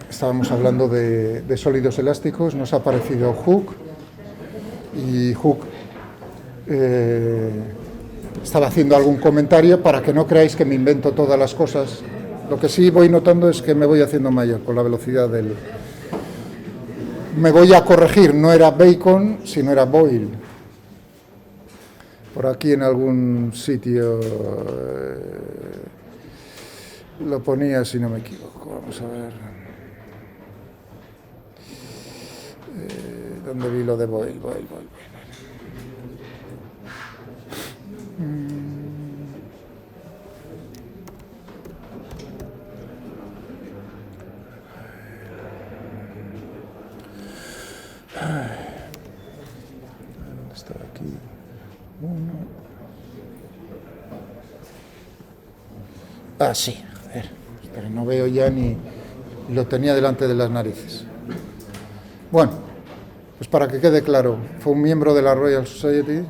Estábamos hablando de sólidos elásticos, nos ha aparecido Hooke y Hooke estaba haciendo algún comentario para que no creáis que me invento todas las cosas. Lo que sí voy notando es que me voy haciendo mayor con la velocidad del... Me voy a corregir, no era Bacon, sino era Boyle. Por aquí en algún sitio lo ponía, si no me equivoco. Vamos a ver. ¿Dónde vi lo de Boyle? ¿Dónde está aquí? Uno. Ah, sí, joder. Pero no veo ya ni... Lo tenía delante de las narices. Bueno, pues para que quede claro, fue un miembro de la Royal Society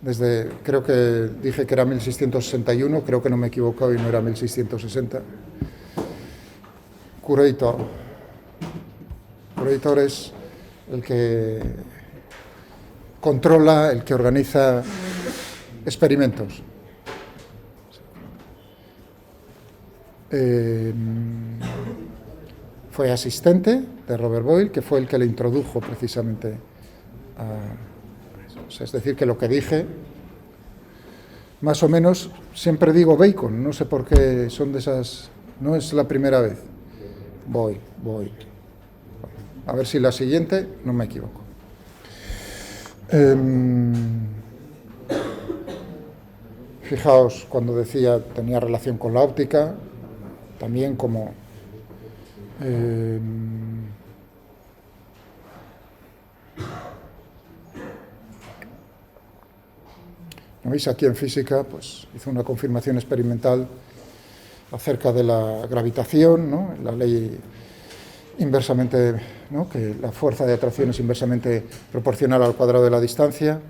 desde, creo que dije que era 1661, creo que no me he equivocado y no era 1660. Curator es el que controla, el que organiza experimentos. Fue asistente de Robert Boyle, que fue el que le introdujo precisamente a eso. O sea, es decir, que lo que dije, más o menos, siempre digo Bacon, no sé por qué son de esas, no es la primera vez. Boyle. A ver si la siguiente no me equivoco. Fijaos, cuando decía tenía relación con la óptica, también como ¿no veis? Aquí en física pues hizo una confirmación experimental acerca de la gravitación, ¿no? La ley inversamente, ¿no? Que la fuerza de atracción es inversamente proporcional al cuadrado de la distancia.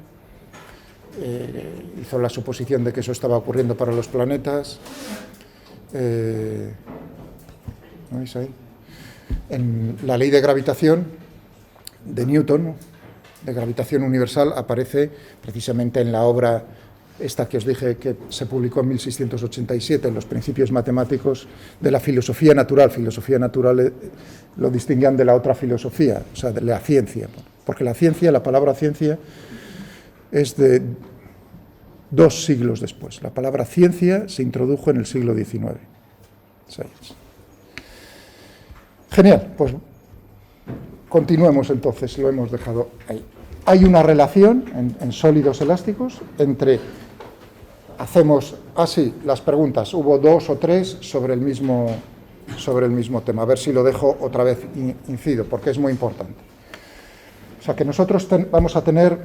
Hizo la suposición de que eso estaba ocurriendo para los planetas. ¿No veis ahí? En la ley de gravitación de Newton, de gravitación universal, aparece precisamente en la obra esta que os dije que se publicó en 1687, en los principios matemáticos de la filosofía natural. Filosofía natural lo distinguían de la otra filosofía, o sea, de la ciencia, porque la ciencia, la palabra ciencia, es de 2 siglos después. La palabra ciencia se introdujo en el siglo XIX. Genial, pues continuemos entonces, lo hemos dejado ahí. Hay una relación en sólidos elásticos entre, hacemos así las preguntas, hubo 2 o 3 sobre el mismo tema, a ver si lo dejo otra vez incido, porque es muy importante. O sea que nosotros vamos a tener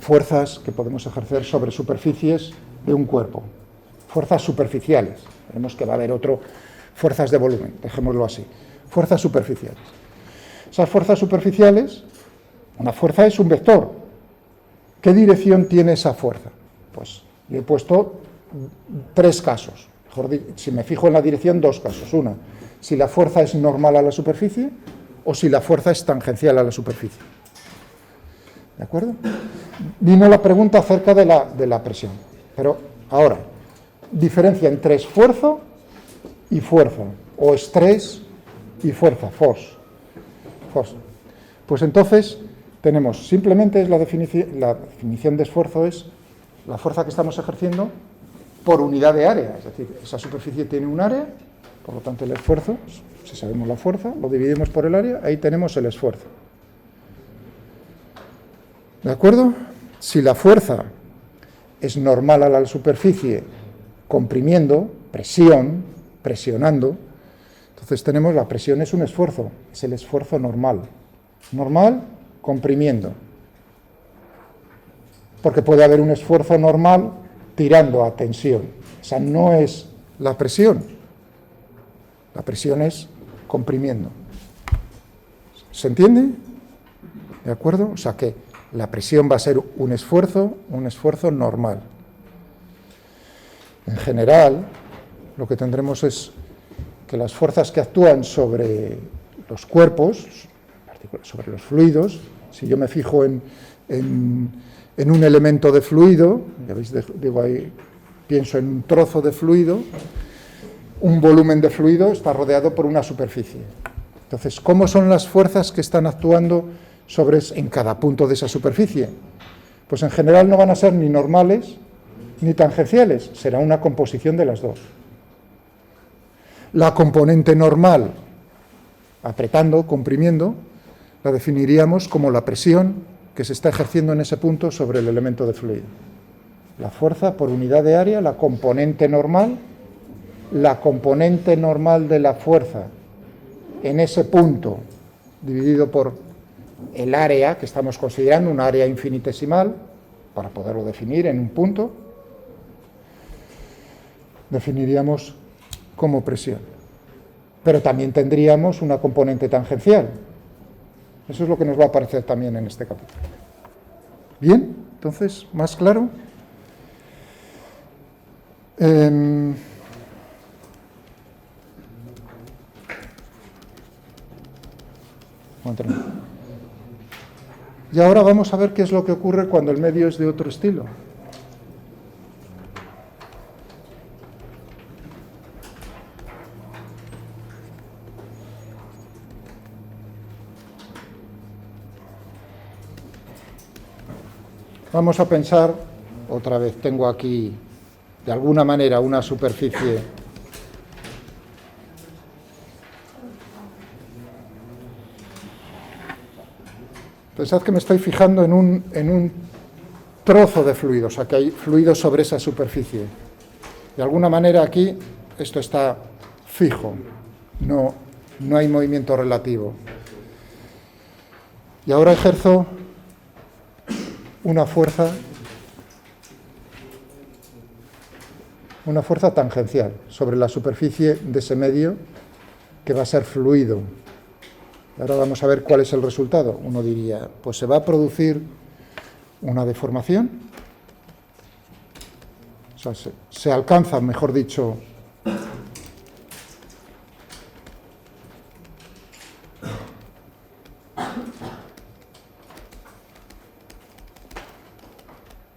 fuerzas que podemos ejercer sobre superficies de un cuerpo, fuerzas superficiales, veremos que va a haber fuerzas de volumen, dejémoslo así. Fuerzas superficiales. Esas fuerzas superficiales, una fuerza es un vector. ¿Qué dirección tiene esa fuerza? Pues yo he puesto 3 casos. Si me fijo en la dirección, 2 casos. Una, si la fuerza es normal a la superficie o si la fuerza es tangencial a la superficie. ¿De acuerdo? Vino la pregunta acerca de la presión. Pero ahora, diferencia entre esfuerzo y fuerza, o estrés y fuerza, force. Pues entonces tenemos, simplemente es la definición de esfuerzo es la fuerza que estamos ejerciendo por unidad de área, es decir, esa superficie tiene un área, por lo tanto el esfuerzo, si sabemos la fuerza, lo dividimos por el área, ahí tenemos el esfuerzo. ¿De acuerdo? Si la fuerza es normal a la superficie comprimiendo, presionando, entonces tenemos la presión es un esfuerzo, es el esfuerzo normal. Normal comprimiendo. Porque puede haber un esfuerzo normal tirando a tensión. Esa no es la presión. La presión es comprimiendo. ¿Se entiende? ¿De acuerdo? O sea que la presión va a ser un esfuerzo normal. En general, lo que tendremos es que las fuerzas que actúan sobre los cuerpos, sobre los fluidos, si yo me fijo en un elemento de fluido, ya veis, digo ahí, pienso en un trozo de fluido, un volumen de fluido está rodeado por una superficie. Entonces, ¿cómo son las fuerzas que están actuando en cada punto de esa superficie? Pues en general no van a ser ni normales ni tangenciales, será una composición de las dos. La componente normal, apretando, comprimiendo, la definiríamos como la presión que se está ejerciendo en ese punto sobre el elemento de fluido. La fuerza por unidad de área, la componente normal de la fuerza en ese punto, dividido por el área que estamos considerando, un área infinitesimal, para poderlo definir en un punto, definiríamos como presión. Pero también tendríamos una componente tangencial. Eso es lo que nos va a aparecer también en este capítulo. Bien, entonces, ¿más claro? Y ahora vamos a ver qué es lo que ocurre cuando el medio es de otro estilo. Vamos a pensar, otra vez tengo aquí de alguna manera una superficie Pensad que me estoy fijando en un trozo de fluido, o sea que hay fluido sobre esa superficie. De alguna manera aquí esto está fijo, no hay movimiento relativo. Y ahora ejerzo una fuerza tangencial sobre la superficie de ese medio que va a ser fluido. Ahora vamos a ver cuál es el resultado. Uno diría, pues se va a producir una deformación, o sea, se alcanza, mejor dicho,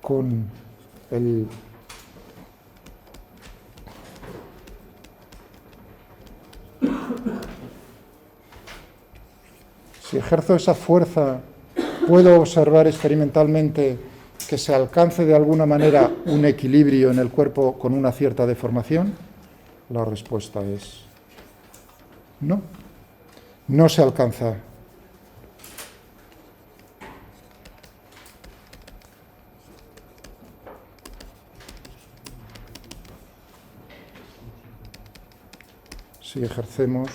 con el si ejerzo esa fuerza, ¿puedo observar experimentalmente que se alcance de alguna manera un equilibrio en el cuerpo con una cierta deformación? La respuesta es no. No se alcanza. Si ejercemos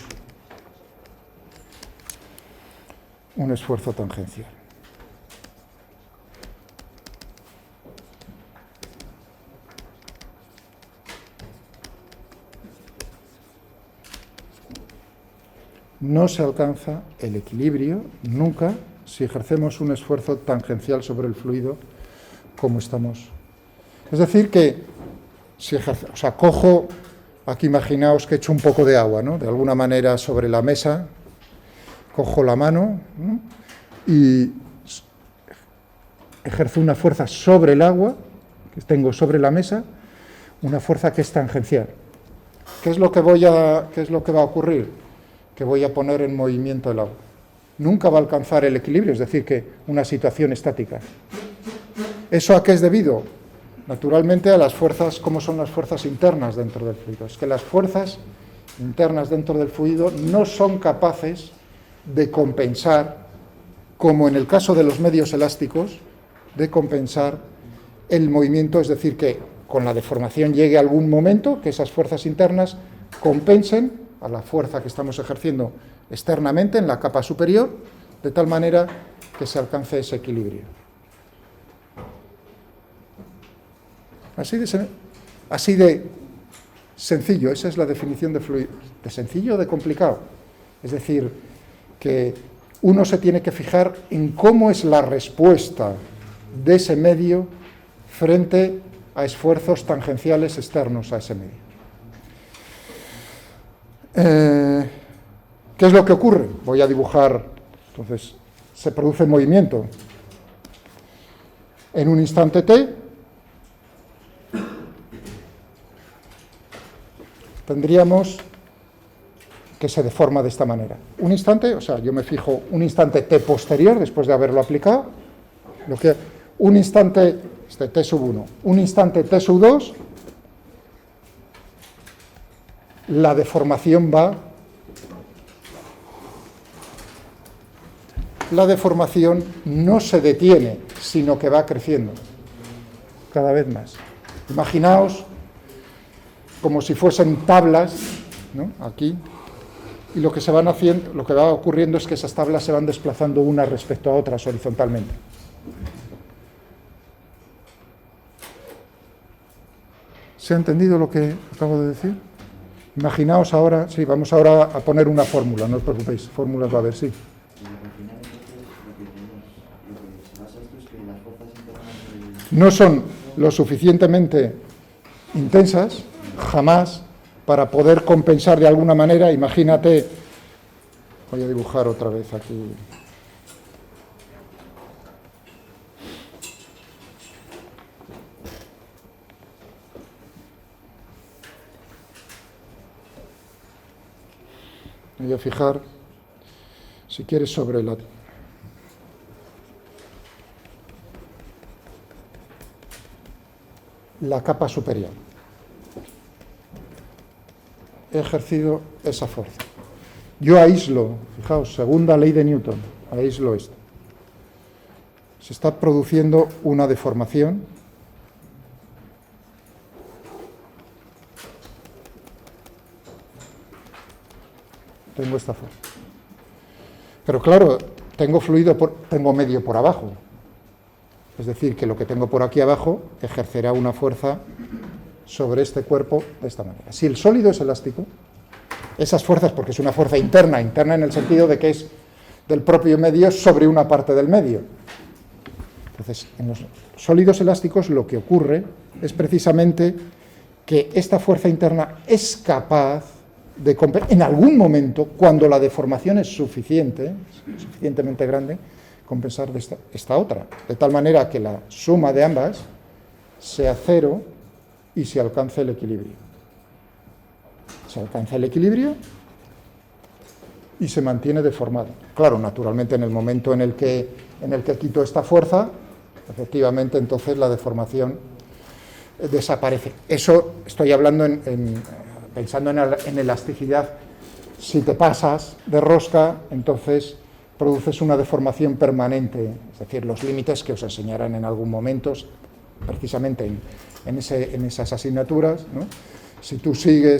un esfuerzo tangencial. No se alcanza el equilibrio nunca si ejercemos un esfuerzo tangencial sobre el fluido como estamos. Es decir que si cojo, aquí imaginaos que echo un poco de agua, ¿no? De alguna manera sobre la mesa, cojo la mano, ¿no? Y ejerzo una fuerza sobre el agua que tengo sobre la mesa, una fuerza que es tangencial. ¿Qué es lo que va a ocurrir? Que voy a poner en movimiento el agua. Nunca va a alcanzar el equilibrio, es decir, que una situación estática. ¿Eso a qué es debido? Naturalmente a las fuerzas, ¿cómo son las fuerzas internas dentro del fluido? Es que las fuerzas internas dentro del fluido no son capaces de compensar, como en el caso de los medios elásticos, de compensar el movimiento, es decir, que con la deformación llegue algún momento que esas fuerzas internas compensen a la fuerza que estamos ejerciendo externamente en la capa superior, de tal manera que se alcance ese equilibrio. Así de sencillo, esa es la definición de fluido. ¿De sencillo o de complicado? Es decir, que uno se tiene que fijar en cómo es la respuesta de ese medio frente a esfuerzos tangenciales externos a ese medio. ¿Qué es lo que ocurre? Voy a dibujar, entonces, se produce movimiento en un instante t. Tendríamos que se deforma de esta manera. Un instante, o sea, yo me fijo un instante t posterior, después de haberlo aplicado, un instante, este t sub 1, un instante t sub 2, la deformación va, la deformación no se detiene, sino que va creciendo cada vez más. Imaginaos como si fuesen tablas, ¿no? Aquí, y lo que se van haciendo, lo que va ocurriendo es que esas tablas se van desplazando unas respecto a otras horizontalmente. ¿Se ha entendido lo que acabo de decir? Imaginaos ahora, sí, vamos ahora a poner una fórmula, no os preocupéis, fórmulas va a haber, sí. No son lo suficientemente intensas, jamás, para poder compensar de alguna manera. Imagínate, voy a dibujar otra vez aquí. Me voy a fijar, si quieres, sobre la capa superior. He ejercido esa fuerza. Yo aíslo, fijaos, segunda ley de Newton, aíslo esto. Se está produciendo una deformación. Tengo esta fuerza. Pero claro, tengo fluido, tengo medio por abajo. Es decir, que lo que tengo por aquí abajo ejercerá una fuerza sobre este cuerpo de esta manera. Si el sólido es elástico, esas fuerzas, porque es una fuerza interna en el sentido de que es del propio medio sobre una parte del medio. Entonces, en los sólidos elásticos lo que ocurre es precisamente que esta fuerza interna es capaz de, en algún momento, cuando la deformación es suficientemente grande, compensar de esta otra, de tal manera que la suma de ambas sea cero y se alcance el equilibrio. Se alcanza el equilibrio y se mantiene deformado. Claro, naturalmente, en el momento en el que quito esta fuerza, efectivamente, entonces la deformación desaparece. Eso estoy hablando pensando en elasticidad. Si te pasas de rosca, entonces produces una deformación permanente, es decir, los límites que os enseñarán en algún momento, precisamente en esas asignaturas, ¿no? Si tú sigue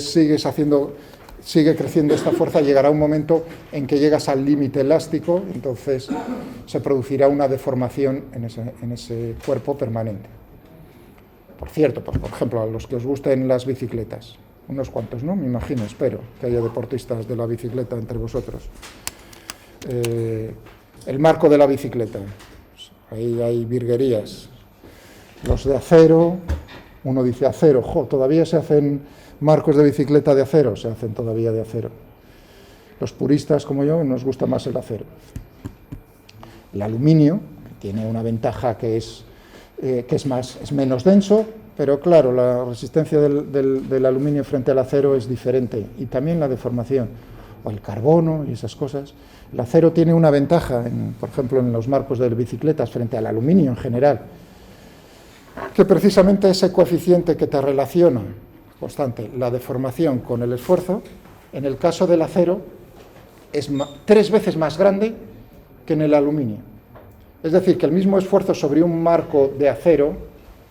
creciendo esta fuerza, llegará un momento en que llegas al límite elástico, entonces se producirá una deformación en ese cuerpo permanente. Por cierto, pues, por ejemplo, a los que os gusten las bicicletas, unos cuantos, ¿no? Me imagino, espero que haya deportistas de la bicicleta entre vosotros. El marco de la bicicleta, ahí hay virguerías. Los de acero, uno dice acero, todavía se hacen marcos de bicicleta de acero, se hacen todavía de acero. Los puristas como yo nos gusta más el acero. El aluminio tiene una ventaja que es menos denso, pero claro, la resistencia del aluminio frente al acero es diferente, y también la deformación, o el carbono y esas cosas. El acero tiene una ventaja, por ejemplo, en los marcos de bicicletas frente al aluminio en general, que precisamente ese coeficiente que te relaciona constante la deformación con el esfuerzo, en el caso del acero es 3 veces más grande que en el aluminio. Es decir, que el mismo esfuerzo sobre un marco de acero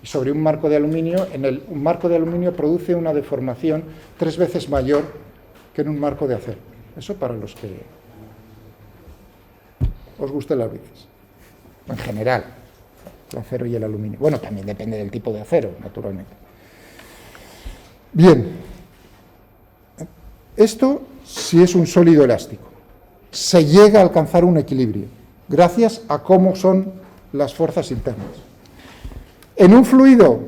y sobre un marco de aluminio, un marco de aluminio produce una deformación 3 veces mayor que en un marco de acero. Eso para los que os gusten las bicis. En general, el acero y el aluminio. Bueno, también depende del tipo de acero, naturalmente. Bien, esto sí es un sólido elástico. Se llega a alcanzar un equilibrio, gracias a cómo son las fuerzas internas. En un fluido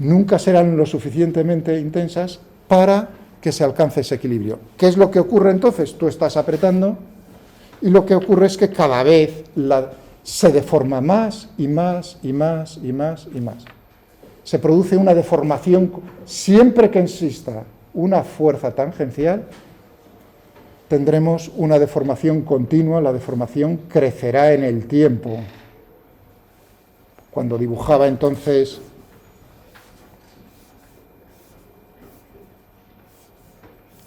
nunca serán lo suficientemente intensas para que se alcance ese equilibrio. ¿Qué es lo que ocurre entonces? Tú estás apretando y lo que ocurre es que cada vez se deforma más y más y más y más y más. Se produce una deformación. Siempre que exista una fuerza tangencial, tendremos una deformación continua. La deformación crecerá en el tiempo. Cuando dibujaba entonces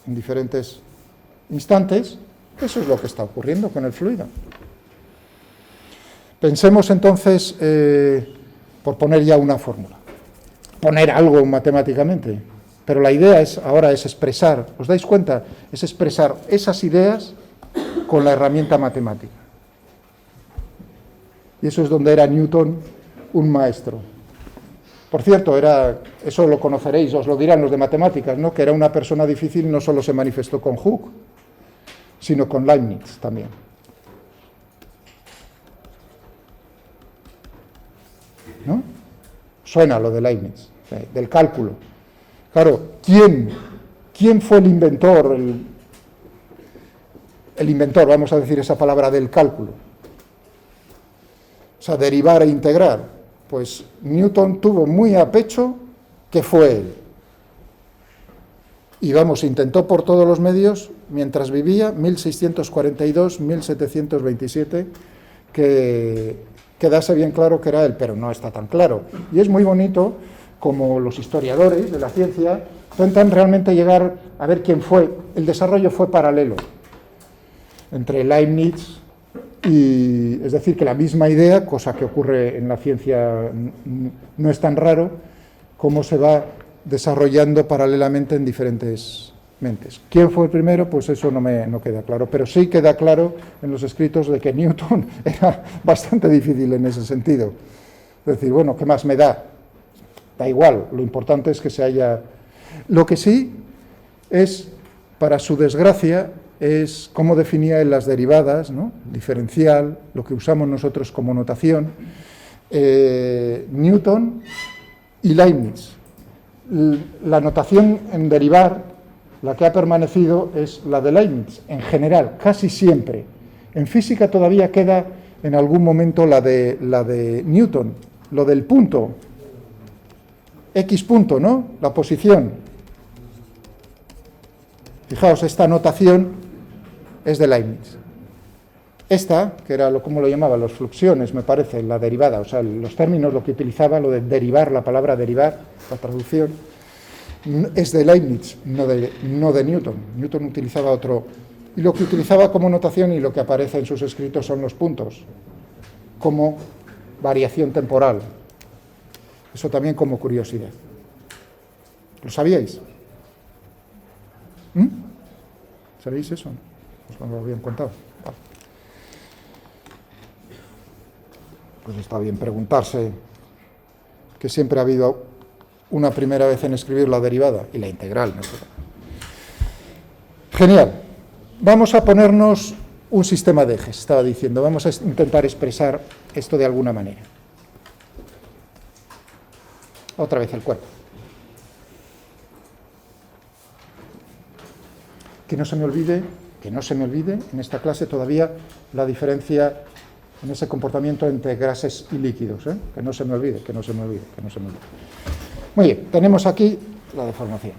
en diferentes instantes, eso es lo que está ocurriendo con el fluido. Pensemos entonces, por poner ya una fórmula, poner algo matemáticamente, pero la idea ahora es expresar, ¿os dais cuenta? Es expresar esas ideas con la herramienta matemática. Y eso es donde era Newton un maestro. Por cierto, eso lo conoceréis, os lo dirán los de matemáticas, ¿no? Que era una persona difícil, no solo se manifestó con Hooke, sino con Leibniz también. ¿No? Suena lo de Leibniz, del cálculo. Claro, ¿quién fue el inventor? El inventor, vamos a decir esa palabra, del cálculo. O sea, derivar e integrar. Pues Newton tuvo muy a pecho que fue él. Y vamos, intentó por todos los medios, mientras vivía, 1642-1727, que quedase bien claro que era él, pero no está tan claro. Y es muy bonito como los historiadores de la ciencia intentan realmente llegar a ver quién fue. El desarrollo fue paralelo entre Leibniz y, es decir, que la misma idea, cosa que ocurre en la ciencia no es tan raro, cómo se va desarrollando paralelamente en diferentes mentes. ¿Quién fue el primero? Pues eso no queda claro, pero sí queda claro en los escritos de que Newton era bastante difícil en ese sentido. Es decir, bueno, ¿qué más me da? Da igual, lo importante es que se haya... Lo que sí es, para su desgracia, es cómo definía él las derivadas, ¿no? Diferencial, lo que usamos nosotros como notación, Newton y Leibniz. La notación en derivar, la que ha permanecido, es la de Leibniz, en general, casi siempre. En física todavía queda en algún momento la de Newton, lo del punto, X punto, ¿no? La posición. Fijaos, esta notación es de Leibniz. Esta, que era como lo llamaban, las fluxiones, me parece, la derivada, o sea, los términos, lo que utilizaba, lo de derivar, la palabra derivar, la traducción, es de Leibniz, no de Newton. Newton utilizaba otro, y lo que utilizaba como notación y lo que aparece en sus escritos son los puntos, como variación temporal. Eso también como curiosidad. ¿Lo sabíais? ¿Sabéis eso? Os lo habían contado. Vale. Pues está bien preguntarse que siempre ha habido una primera vez en escribir la derivada y la integral, ¿no? Genial. Vamos a ponernos un sistema de ejes, estaba diciendo. Vamos a intentar expresar esto de alguna manera. Otra vez el cuerpo. Que no se me olvide en esta clase todavía la diferencia en ese comportamiento entre gases y líquidos, ¿eh? Que no se me olvide. Muy bien, tenemos aquí la deformación.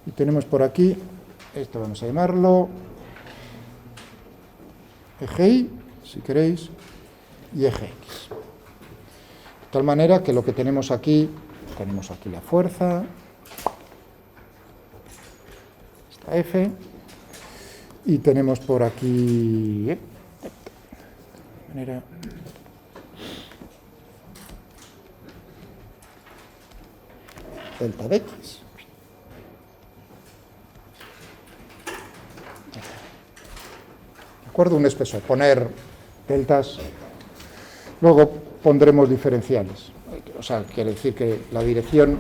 Y tenemos por aquí, esto vamos a llamarlo eje Y, si queréis, y eje X. De tal manera que lo que tenemos aquí la fuerza, esta F, y tenemos por aquí, de manera, delta de X. ¿De acuerdo? Un espesor, poner deltas, luego pondremos diferenciales. O sea, quiere decir que la dirección,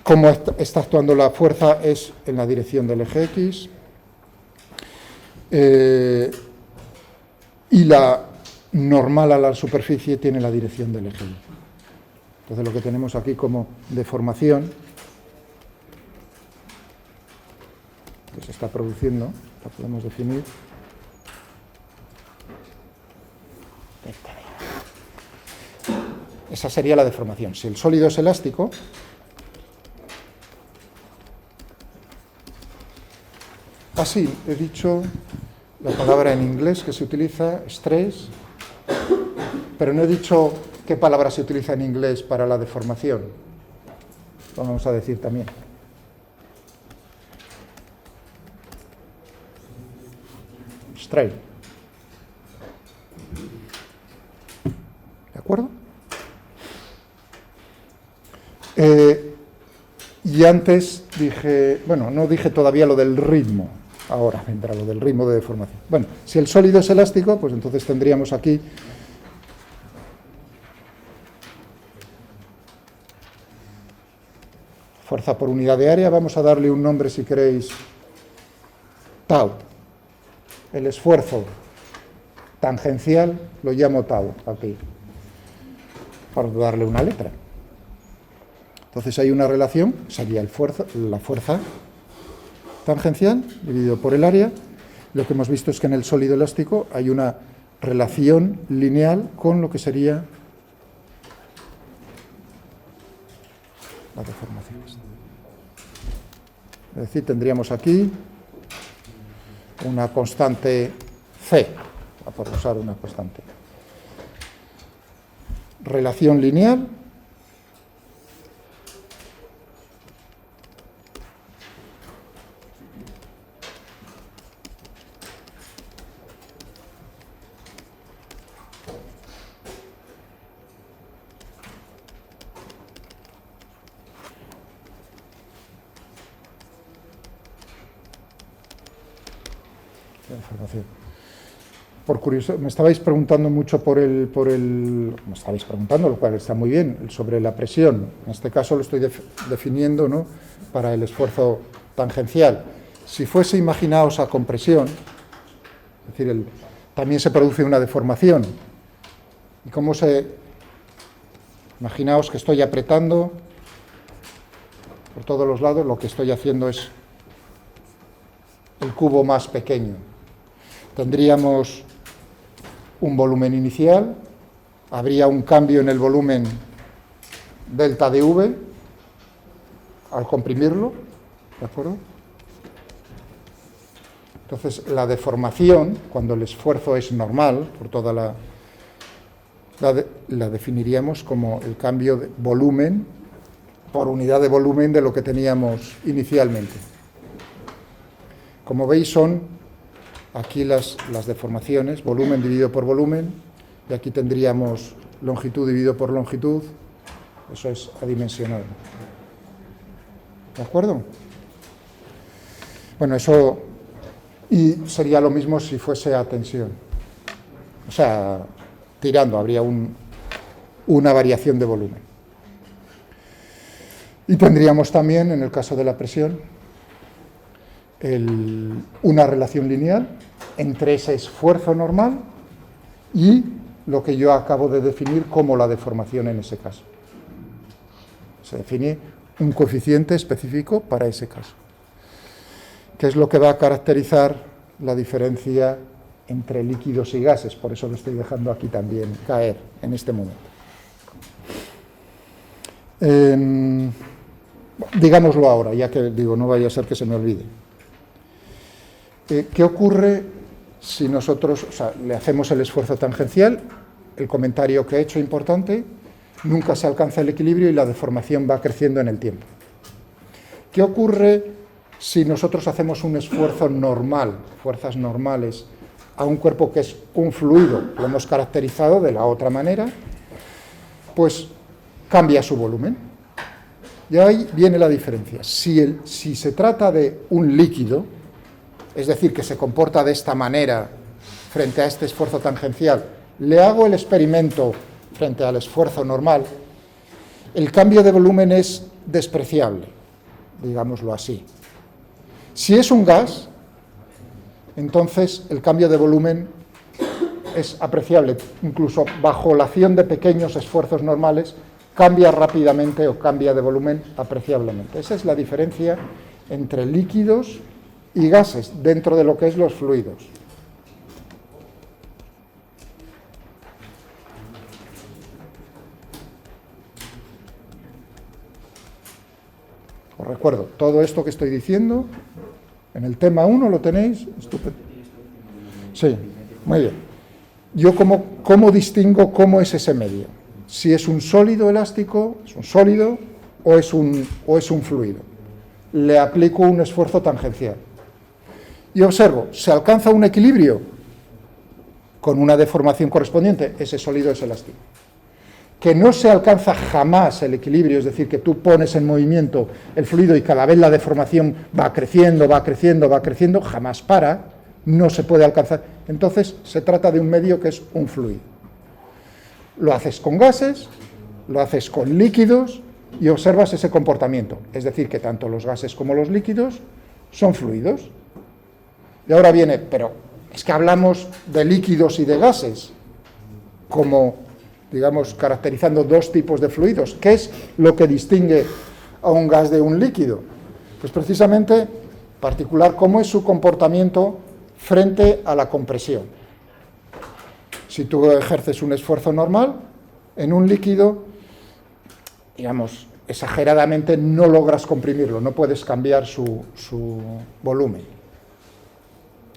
cómo está actuando la fuerza, es en la dirección del eje X. Y normal a la superficie tiene la dirección del eje Y. Entonces lo que tenemos aquí como deformación que se está produciendo, la podemos definir. Esa sería la deformación. Si el sólido es elástico, así he dicho la palabra en inglés que se utiliza, stress, pero no he dicho qué palabra se utiliza en inglés para la deformación. Lo vamos a decir también. Strain. ¿De acuerdo? Y antes dije, bueno, no dije todavía lo del ritmo. Ahora vendrá lo del ritmo de deformación. Bueno, si el sólido es elástico, pues entonces tendríamos aquí fuerza por unidad de área. Vamos a darle un nombre, si queréis, tau. El esfuerzo tangencial lo llamo tau, aquí, para darle una letra. Entonces hay una relación, sería la fuerza tangencial dividido por el área. Lo que hemos visto es que en el sólido elástico hay una relación lineal con lo que sería la deformación. Es decir, tendríamos aquí una constante C, por usar una constante. Relación lineal por curiosidad, me estabais preguntando mucho me estabais preguntando, lo cual está muy bien, sobre la presión. En este caso lo estoy definiendo, ¿no?, para el esfuerzo tangencial. Si fuese, imaginaos, a compresión, es decir, también se produce una deformación. ¿Y cómo imaginaos que estoy apretando por todos los lados, lo que estoy haciendo es el cubo más pequeño. Tendríamos un volumen inicial, habría un cambio en el volumen delta de V al comprimirlo, ¿de acuerdo? Entonces, la deformación, cuando el esfuerzo es normal, por toda la definiríamos como el cambio de volumen por unidad de volumen de lo que teníamos inicialmente. Como veis, son aquí las deformaciones, volumen dividido por volumen, y aquí tendríamos longitud dividido por longitud, eso es adimensionado. ¿De acuerdo? Bueno, eso, y sería lo mismo si fuese a tensión. O sea, tirando, habría una variación de volumen. Y tendríamos también, en el caso de la presión, una relación lineal entre ese esfuerzo normal y lo que yo acabo de definir como la deformación en ese caso. Se define un coeficiente específico para ese caso, que es lo que va a caracterizar la diferencia entre líquidos y gases. Por eso lo estoy dejando aquí también caer en este momento. Digámoslo ahora, ya que digo, no vaya a ser que se me olvide. ¿Qué ocurre si nosotros, le hacemos el esfuerzo tangencial? El comentario que he hecho importante, nunca se alcanza el equilibrio y la deformación va creciendo en el tiempo. ¿Qué ocurre si nosotros hacemos un esfuerzo normal, fuerzas normales, a un cuerpo que es un fluido? Lo hemos caracterizado de la otra manera, pues cambia su volumen. Y ahí viene la diferencia. Si se trata de un líquido, es decir, que se comporta de esta manera frente a este esfuerzo tangencial, le hago el experimento frente al esfuerzo normal, el cambio de volumen es despreciable, digámoslo así. Si es un gas, entonces el cambio de volumen es apreciable, incluso bajo la acción de pequeños esfuerzos normales, cambia rápidamente o cambia de volumen apreciablemente. Esa es la diferencia entre líquidos y gases dentro de lo que es los fluidos. Os recuerdo, todo esto que estoy diciendo, en el tema 1 lo tenéis, estupendo. Sí, muy bien. Yo ¿cómo distingo cómo es ese medio? Si es un sólido elástico, es un sólido o es un fluido. Le aplico un esfuerzo tangencial. Y observo, se alcanza un equilibrio con una deformación correspondiente, ese sólido es elástico. Que no se alcanza jamás el equilibrio, es decir, que tú pones en movimiento el fluido y cada vez la deformación va creciendo, va creciendo, va creciendo, jamás para, no se puede alcanzar. Entonces se trata de un medio que es un fluido. Lo haces con gases, lo haces con líquidos y observas ese comportamiento. Es decir, que tanto los gases como los líquidos son fluidos. Y ahora viene, pero es que hablamos de líquidos y de gases como, digamos, caracterizando dos tipos de fluidos. ¿Qué es lo que distingue a un gas de un líquido? Pues precisamente, particular, cómo es su comportamiento frente a la compresión. Si tú ejerces un esfuerzo normal en un líquido, digamos, exageradamente no logras comprimirlo, no puedes cambiar su volumen.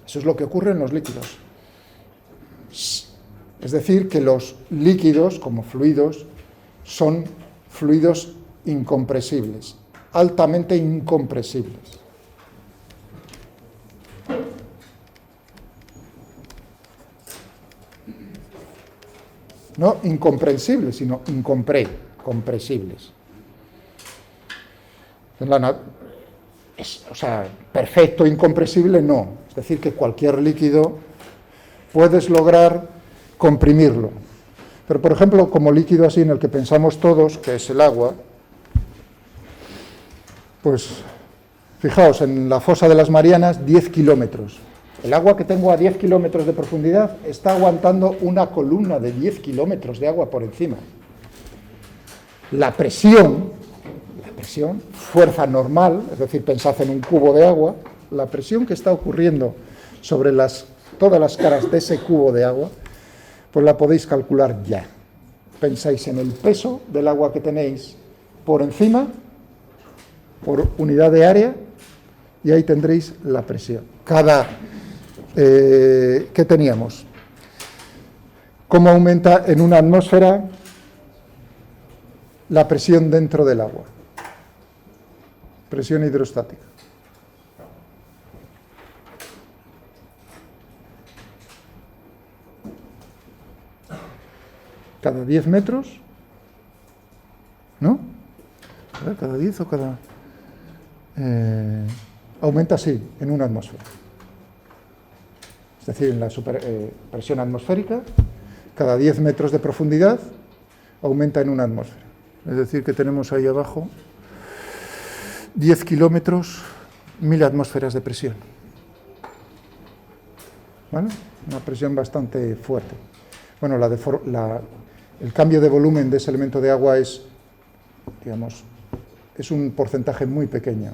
Eso es lo que ocurre en los líquidos. Es decir, que los líquidos, como fluidos, son fluidos incompresibles, altamente incompresibles. No incomprensibles, sino compresibles. O sea, perfecto, incompresible, no. Es decir, que cualquier líquido puedes lograr comprimirlo. Pero, por ejemplo, como líquido así en el que pensamos todos, que es el agua, pues, fijaos, en la fosa de las Marianas, 10 kilómetros. El agua que tengo a 10 kilómetros de profundidad está aguantando una columna de 10 kilómetros de agua por encima. La presión, fuerza normal, es decir, pensad en un cubo de agua, la presión que está ocurriendo sobre todas las caras de ese cubo de agua, pues la podéis calcular ya. Pensáis en el peso del agua que tenéis por encima, por unidad de área, y ahí tendréis la presión. ¿Qué teníamos? ¿Cómo aumenta en una atmósfera la presión dentro del agua? Presión hidrostática. Cada 10 metros, ¿no? A ver, cada 10 o cada... aumenta así, en una atmósfera. Es decir, en la presión atmosférica, cada 10 metros de profundidad, aumenta en una atmósfera. Es decir, que tenemos ahí abajo 10 kilómetros, 1000 atmósferas de presión. ¿Vale? Una presión bastante fuerte. Bueno, el cambio de volumen de ese elemento de agua es, digamos, es un porcentaje muy pequeño,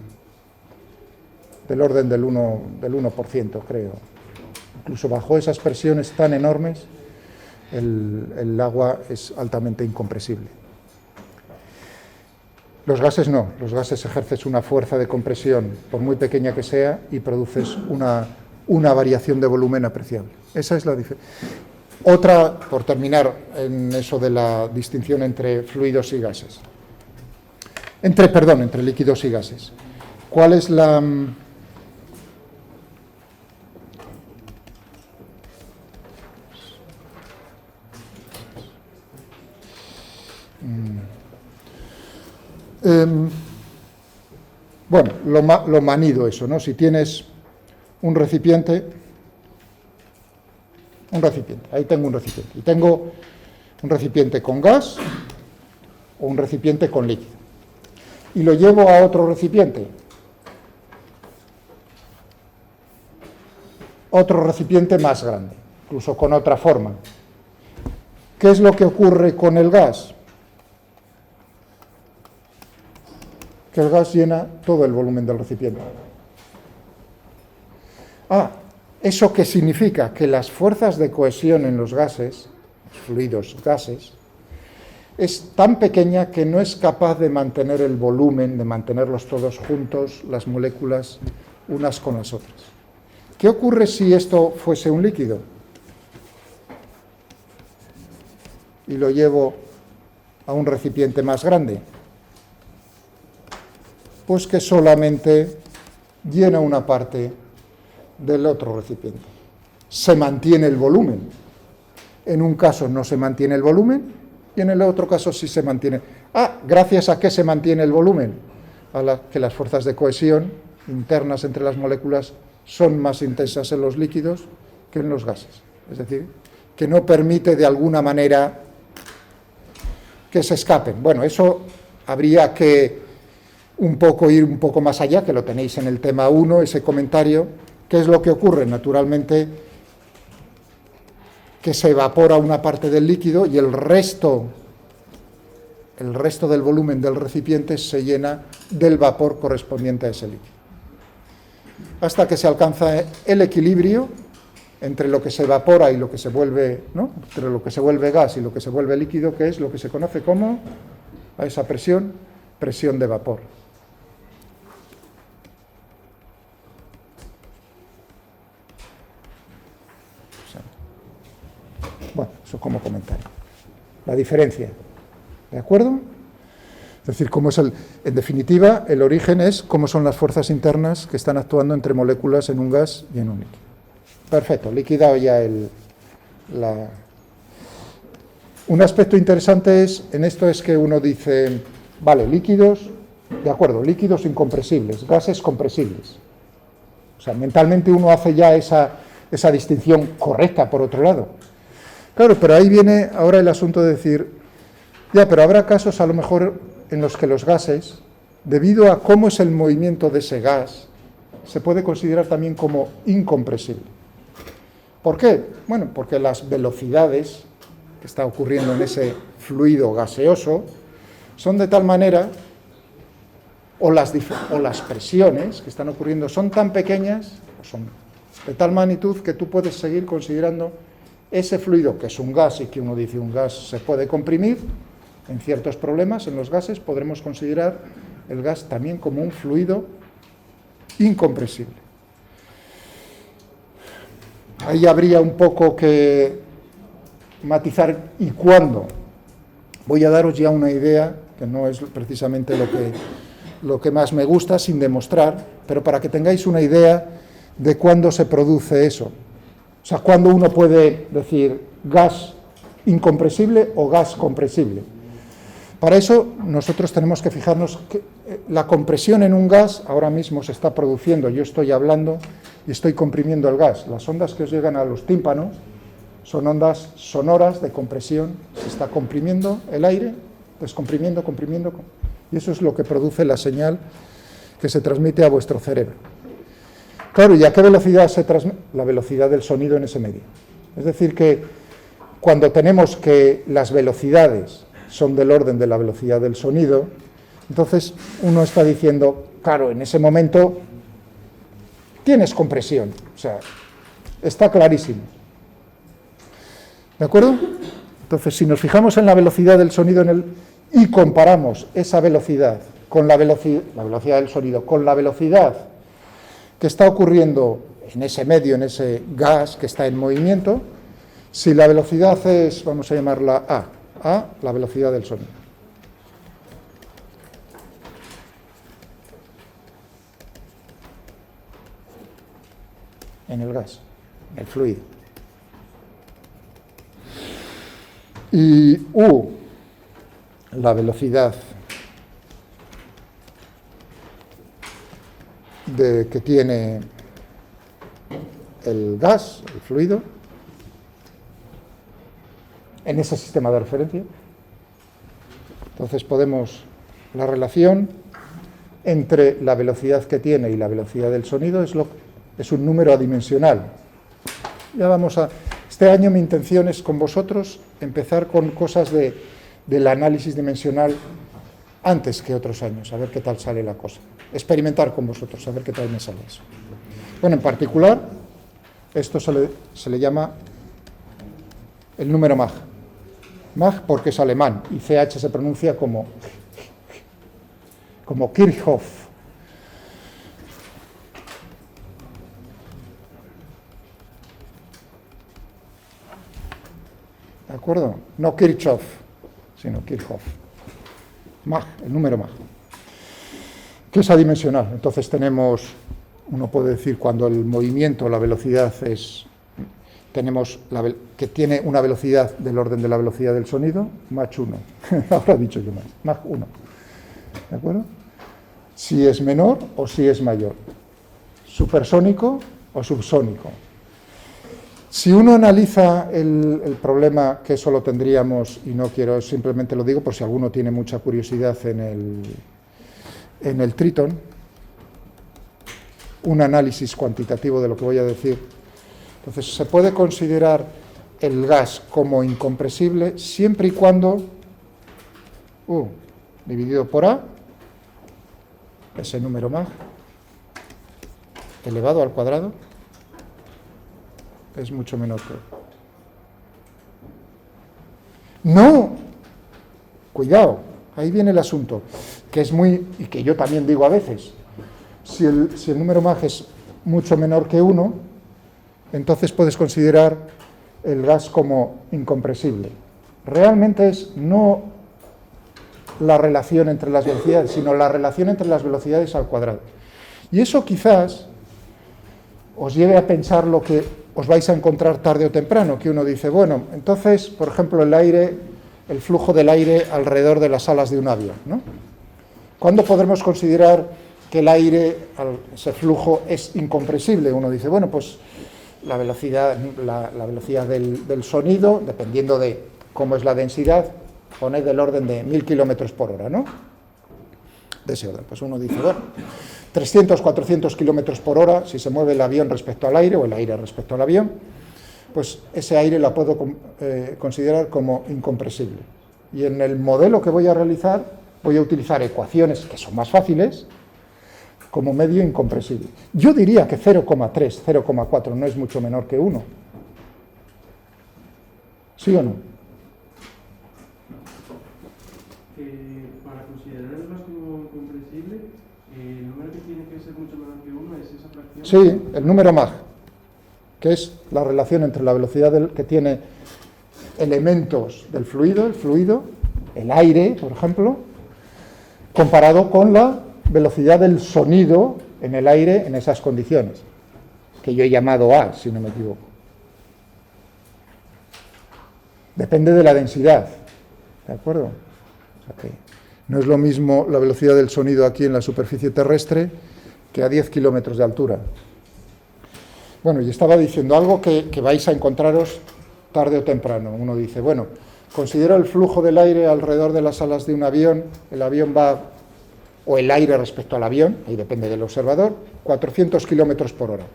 del orden del 1%, creo. Incluso bajo esas presiones tan enormes, el agua es altamente incompresible. Los gases no, los gases ejerces una fuerza de compresión, por muy pequeña que sea, y produces una variación de volumen apreciable. Esa es la diferencia. Otra, por terminar en eso de la distinción entre fluidos y gases. Entre líquidos y gases. ¿Cuál es la... Bueno, lo manido eso, ¿no? Si tienes un recipiente, ahí tengo un recipiente, y tengo un recipiente con gas o un recipiente con líquido, y lo llevo a otro recipiente más grande. incluso con otra forma. ¿Qué es lo que ocurre con el gas? Que el gas llena todo el volumen del recipiente. ¿Eso qué significa? Que las fuerzas de cohesión en los gases, fluidos, gases, es tan pequeña que no es capaz de mantener el volumen, de mantenerlos todos juntos, las moléculas, unas con las otras. ¿Qué ocurre si esto fuese un líquido? Y lo llevo a un recipiente más grande. Pues que solamente llena una parte del otro recipiente. Se mantiene el volumen. En un caso no se mantiene el volumen y en el otro caso sí se mantiene. ¿Gracias a qué se mantiene el volumen? Que las fuerzas de cohesión internas entre las moléculas son más intensas en los líquidos que en los gases. Es decir, que no permite de alguna manera que se escapen. Bueno, eso habría que ir un poco más allá, que lo tenéis en el tema 1, ese comentario. ¿Qué es lo que ocurre? Naturalmente, que se evapora una parte del líquido y el resto del volumen del recipiente se llena del vapor correspondiente a ese líquido. Hasta que se alcanza el equilibrio entre lo que se evapora y lo que se vuelve, ¿no? Entre lo que se vuelve gas y lo que se vuelve líquido, que es lo que se conoce como, a esa presión de vapor. Bueno, eso como comentario. La diferencia, ¿de acuerdo? Es decir, en definitiva, el origen es cómo son las fuerzas internas que están actuando entre moléculas en un gas y en un líquido. Perfecto, liquidado ya Un aspecto interesante en esto es que uno dice, vale, líquidos, de acuerdo, líquidos incompresibles, gases compresibles. O sea, mentalmente uno hace ya esa distinción correcta, por otro lado. Claro, pero ahí viene ahora el asunto de decir, pero habrá casos a lo mejor en los que los gases, debido a cómo es el movimiento de ese gas, se puede considerar también como incompresible. ¿Por qué? Bueno, porque las velocidades que está ocurriendo en ese fluido gaseoso son de tal manera, o las presiones que están ocurriendo son tan pequeñas, o son de tal magnitud que tú puedes seguir considerando ese fluido, que es un gas y que uno dice un gas se puede comprimir, en ciertos problemas, en los gases, podremos considerar el gas también como un fluido incompresible. Ahí habría un poco que matizar y cuándo. Voy a daros ya una idea, que no es precisamente lo que más me gusta, sin demostrar, pero para que tengáis una idea de cuándo se produce eso. O sea, cuándo uno puede decir gas incompresible o gas compresible. Para eso nosotros tenemos que fijarnos que la compresión en un gas ahora mismo se está produciendo. Yo estoy hablando y estoy comprimiendo el gas. Las ondas que os llegan a los tímpanos son ondas sonoras de compresión. Se está comprimiendo el aire, descomprimiendo, comprimiendo. Y eso es lo que produce la señal que se transmite a vuestro cerebro. Claro, ¿y a qué velocidad se transmite? La velocidad del sonido en ese medio. Es decir, que cuando tenemos que las velocidades son del orden de la velocidad del sonido, entonces uno está diciendo, claro, en ese momento tienes compresión, o sea, está clarísimo. ¿De acuerdo? Entonces, si nos fijamos en la velocidad del sonido y comparamos esa velocidad con la velocidad del sonido con la velocidad que está ocurriendo en ese medio, en ese gas que está en movimiento, si la velocidad es, vamos a llamarla A, la velocidad del sonido. En el gas, en el fluido. Y U, la velocidad que tiene el gas, el fluido, en ese sistema de referencia. Entonces la relación entre la velocidad que tiene y la velocidad del sonido es un número adimensional. Ya Este año mi intención es con vosotros empezar con cosas del análisis dimensional antes que otros años, a ver qué tal sale la cosa. Experimentar con vosotros, a ver qué tal me sale eso. Bueno, en particular, esto se le llama el número Mach. Mach porque es alemán y CH se pronuncia como Kirchhoff. ¿De acuerdo? No Kirchhoff, sino Kirchhoff. Mach, el número Mach. Que es adimensional. Entonces tenemos, uno puede decir cuando el movimiento, la velocidad tenemos que tiene una velocidad del orden de la velocidad del sonido, Mach 1. Ahora he dicho yo Mach 1. ¿De acuerdo? Si es menor o si es mayor. Supersónico o subsónico. Si uno analiza el problema, que eso lo tendríamos, y no quiero, simplemente lo digo por si alguno tiene mucha curiosidad en el Triton, un análisis cuantitativo de lo que voy a decir. Entonces, se puede considerar el gas como incompresible siempre y cuando U dividido por A, ese número Mach, elevado al cuadrado, es mucho menor que U. ¡No! Cuidado, ahí viene el asunto, que es y que yo también digo a veces, si el número Mach es mucho menor que 1, entonces puedes considerar el gas como incompresible. Realmente es no la relación entre las velocidades, sino la relación entre las velocidades al cuadrado. Y eso quizás os lleve a pensar lo que os vais a encontrar tarde o temprano, que uno dice, bueno, entonces, por ejemplo, el flujo del aire alrededor de las alas de un avión, ¿no? ¿Cuándo podremos considerar que el aire, ese flujo, es incompresible? Uno dice, bueno, pues la velocidad del sonido, dependiendo de cómo es la densidad, pone del orden de 1000 kilómetros por hora, ¿no? De ese orden. Pues uno dice, bueno, 300, 400 kilómetros por hora, si se mueve el avión respecto al aire, o el aire respecto al avión, pues ese aire la puedo considerar como incompresible. Y en el modelo que voy a realizar, voy a utilizar ecuaciones que son más fáciles, como medio incompresible. Yo diría que 0,3, 0,4 no es mucho menor que 1. ¿Sí o no? Para considerar el gas como incompresible, el número que tiene que ser mucho menor que 1 es esa fracción. Sí, el número Mach, que es la relación entre la velocidad que tiene elementos del fluido, el aire, por ejemplo, comparado con la velocidad del sonido en el aire en esas condiciones, que yo he llamado A, si no me equivoco. Depende de la densidad, ¿de acuerdo? O sea que no es lo mismo la velocidad del sonido aquí en la superficie terrestre que a 10 kilómetros de altura. Bueno, y estaba diciendo algo que vais a encontraros tarde o temprano. Uno dice, bueno, considera el flujo del aire alrededor de las alas de un avión, el avión va, o el aire respecto al avión, ahí depende del observador, 400 kilómetros por hora.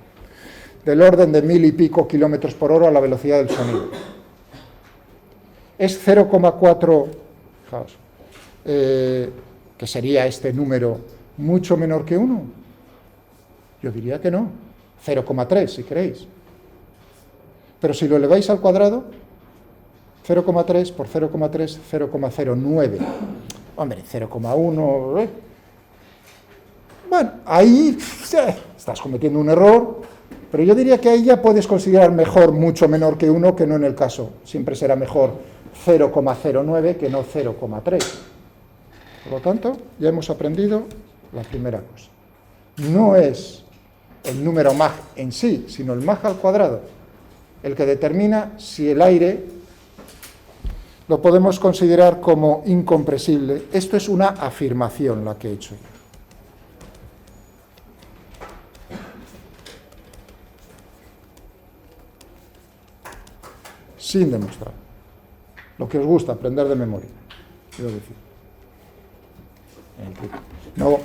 Del orden de 1000 y pico kilómetros por hora a la velocidad del sonido. Es 0,4, fijaos, que sería este número mucho menor que 1. Yo diría que no, 0,3 si queréis. Pero si lo eleváis al cuadrado, 0,3 por 0,3, 0,09. Hombre, 0,1... Bueno, ahí estás cometiendo un error, pero yo diría que ahí ya puedes considerar mejor mucho menor que 1 que no en el caso. Siempre será mejor 0,09 que no 0,3. Por lo tanto, ya hemos aprendido la primera cosa. No es el número Mach en sí, sino el Mach al cuadrado, el que determina si el aire lo podemos considerar como incompresible. Esto es una afirmación la que he hecho yo. Sin demostrar. Lo que os gusta, aprender de memoria, quiero decir. No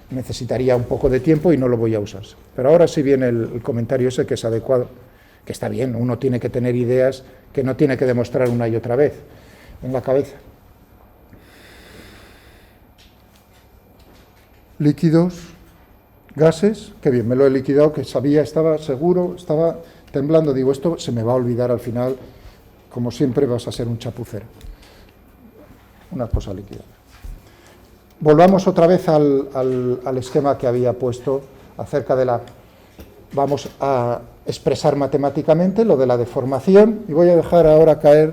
necesitaría un poco de tiempo y no lo voy a usar. Pero ahora sí viene el comentario ese que es adecuado, que está bien, uno tiene que tener ideas que no tiene que demostrar una y otra vez en la cabeza. Líquidos, gases, qué bien, me lo he liquidado, que sabía, estaba seguro, estaba temblando, digo, esto se me va a olvidar al final, como siempre vas a ser un chapucero. Una cosa líquida. Volvamos otra vez al esquema que había puesto acerca de la... Vamos a expresar matemáticamente lo de la deformación y voy a dejar ahora caer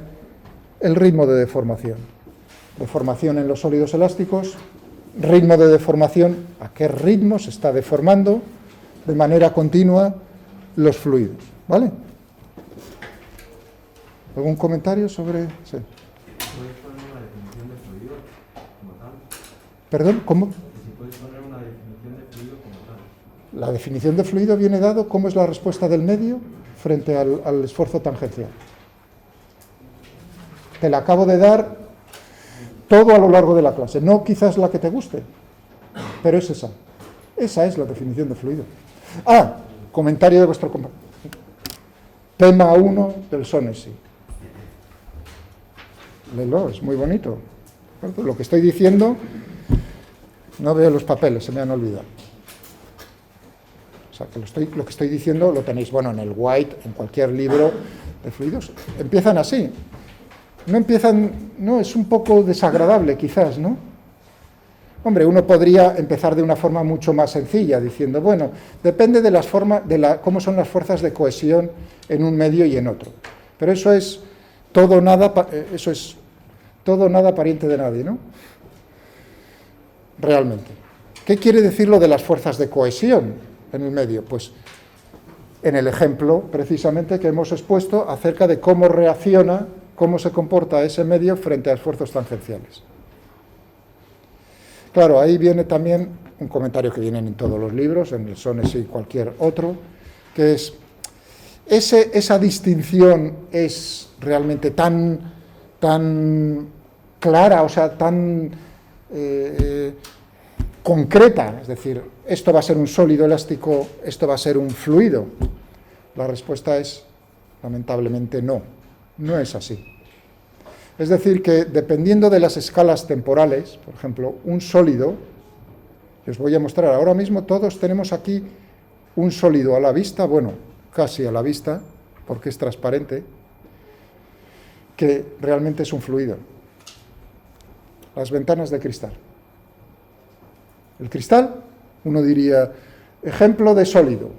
el ritmo de deformación. Deformación en los sólidos elásticos, ritmo de deformación, a qué ritmo se está deformando de manera continua los fluidos, ¿vale? ¿Algún comentario sobre...? Sí. ¿Puedes poner una definición de fluido como tal? ¿Perdón? ¿Cómo? Si puedes poner una definición de fluido como tal. La definición de fluido viene dado cómo es la respuesta del medio frente al esfuerzo tangencial. Te la acabo de dar todo a lo largo de la clase, no quizás la que te guste, pero es esa. Esa es la definición de fluido. Ah, comentario de vuestro compañero. Tema 1 del Sonesi. Léelo, es muy bonito. Lo que estoy diciendo, no veo los papeles, se me han olvidado. O sea, que lo que estoy diciendo lo tenéis, bueno, en el White, en cualquier libro de fluidos. Empiezan así. No, es un poco desagradable quizás, ¿no? Hombre, uno podría empezar de una forma mucho más sencilla, diciendo, bueno, depende de las formas, cómo son las fuerzas de cohesión en un medio y en otro. Pero eso es todo nada pariente de nadie, ¿no? Realmente. ¿Qué quiere decir lo de las fuerzas de cohesión en el medio? Pues en el ejemplo, precisamente, que hemos expuesto acerca de cómo reacciona, cómo se comporta ese medio frente a esfuerzos tangenciales. Claro, ahí viene también un comentario que viene en todos los libros, en el Sonesi y cualquier otro, que es, esa distinción es realmente tan clara, o sea, tan concreta, es decir, esto va a ser un sólido elástico, esto va a ser un fluido. La respuesta es, lamentablemente, no, no es así. Es decir, que dependiendo de las escalas temporales, por ejemplo, un sólido, que os voy a mostrar ahora mismo, todos tenemos aquí un sólido a la vista, bueno, casi a la vista, porque es transparente, que realmente es un fluido. Las ventanas de cristal. El cristal, uno diría, ejemplo de sólido.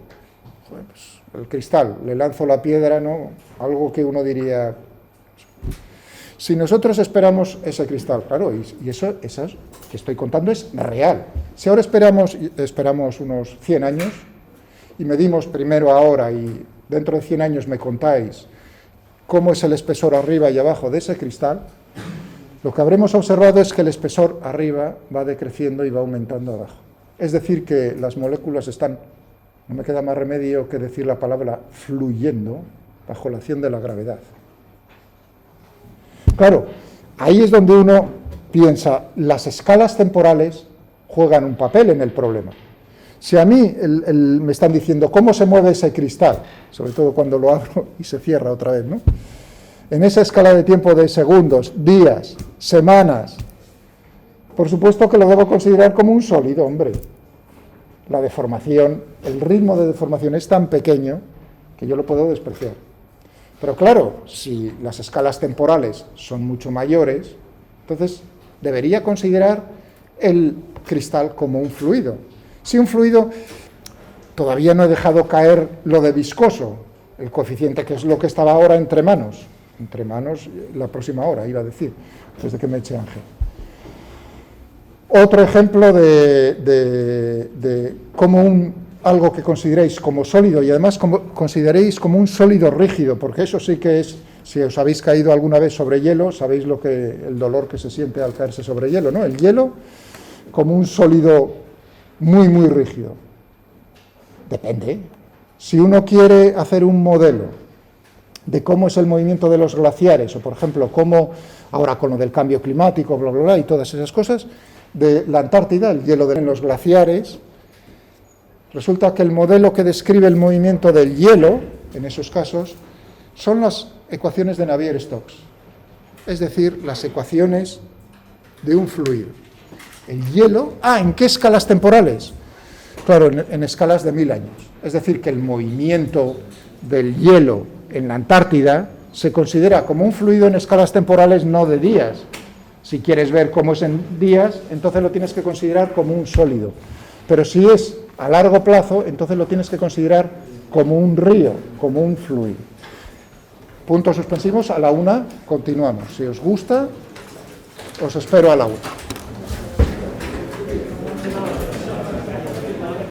Joder, pues el cristal, le lanzo la piedra, ¿no? Algo que uno diría... Si nosotros esperamos ese cristal, claro, y eso que estoy contando es real. Si ahora esperamos unos 100 años y medimos primero ahora y dentro de 100 años me contáis cómo es el espesor arriba y abajo de ese cristal, lo que habremos observado es que el espesor arriba va decreciendo y va aumentando abajo. Es decir, que las moléculas están, no me queda más remedio que decir la palabra fluyendo bajo la acción de la gravedad. Claro, ahí es donde uno piensa, las escalas temporales juegan un papel en el problema. Si a mí me están diciendo cómo se mueve ese cristal, sobre todo cuando lo abro y se cierra otra vez, ¿no? En esa escala de tiempo de segundos, días, semanas, por supuesto que lo debo considerar como un sólido, hombre. La deformación, el ritmo de deformación es tan pequeño que yo lo puedo despreciar. Pero claro, si las escalas temporales son mucho mayores, entonces debería considerar el cristal como un fluido. Si un fluido, todavía no he dejado caer lo de viscoso, el coeficiente que es lo que estaba ahora entre manos la próxima hora, iba a decir, desde que me eche Ángel. Otro ejemplo de cómo algo que consideréis como sólido y además consideréis como un sólido rígido, porque eso sí que es, si os habéis caído alguna vez sobre hielo, sabéis el dolor que se siente al caerse sobre hielo, ¿no? El hielo como un sólido muy, muy rígido. Depende. Si uno quiere hacer un modelo de cómo es el movimiento de los glaciares, o por ejemplo, cómo, ahora con lo del cambio climático, bla, bla, bla, y todas esas cosas, de la Antártida, el hielo en los glaciares, resulta que el modelo que describe el movimiento del hielo en esos casos, son las ecuaciones de Navier-Stokes, es decir, las ecuaciones de un fluido. El hielo, ¿en qué escalas temporales? Claro, en escalas de 1000 años. Es decir, que el movimiento del hielo en la Antártida se considera como un fluido en escalas temporales, no de días. Si quieres ver cómo es en días, entonces lo tienes que considerar como un sólido. Pero si es a largo plazo, entonces lo tienes que considerar como un río, como un fluido. Puntos suspensivos, a la 1 continuamos. Si os gusta, os espero a la 1.